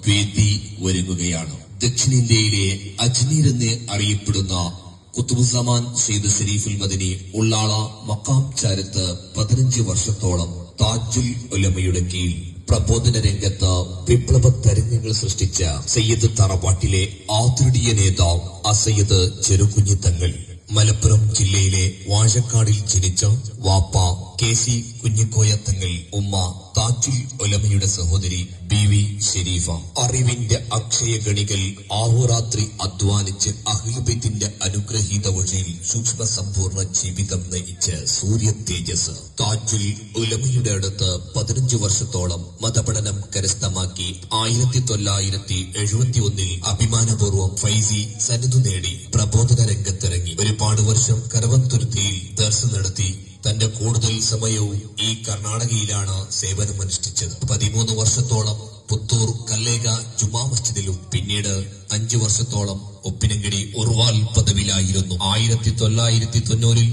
വേദി ഒരുങ്ങുകയാണ്. ദക്ഷിണേന്ത്യയിലെ അജ്മീർ എന്ന് അറിയപ്പെടുന്ന കുത്തുബുസമാൻ സയ്യിദ് ശരീഫുൽ മദനി ഉള്ളാള മക്കാം ചാരത്ത് 15 വർഷത്തോളം താജുൽ ഉലമയുടെ കീഴിൽ പ്രബോധന രംഗത്ത് വിപ്ലവ തരംഗങ്ങൾ സൃഷ്ടിച്ച സയ്യിദ് തറവാട്ടിലെ ആദരണീയ നേതാവ് അസയ്യിദ് ചെറുകുഞ്ഞി തങ്ങൾ. മലപ്പുറം ജില്ലയിലെ വാഴക്കാടിൽ ജനിച്ച വാപ്പ KC കുഞ്ഞിക്കോയ തങ്ങൾ, ഉമ്മ താജുൽ ഉലമയുടെ സഹോദരി ബീവി ഷെരീഫ. അറിവിന്റെ അക്ഷയഗണികൾ ആഹോരാത്രി അധ്വാനിച്ച് അഹ്ലുബൈത്തിന്റെ അനുഗ്രഹീത വഴിയിൽ സൂക്ഷ്മ സമ്പൂർണ്ണ ജീവിതം നയിച്ച് സൂര്യ തേജസ്. താജുൽ ഉലമയുടെ അടുത്ത് 15 വർഷത്തോളം മതപഠനം കരസ്ഥമാക്കി 1971 അഭിമാനപൂർവ്വം ഫൈസി സനദ് നേടി പ്രബോധന രംഗത്തിറങ്ങി. ഒരുപാട് വർഷം കരവന്തുരുത്തിയിൽ ദർസ് നടത്തി. തന്റെ കൂടുതൽ സമയവും ഈ കർണാടകയിലാണ് സേവനമനുഷ്ഠിച്ചത്. 13 വർഷത്തോളം പുത്തൂർ കല്ലേഗ ജുമാ മസ്ജിദിലും പിന്നീട് 5 വർഷത്തോളം ഒപ്പിനങ്കടി ഉർവാൽ പദവിയിലായിരുന്നു. 1990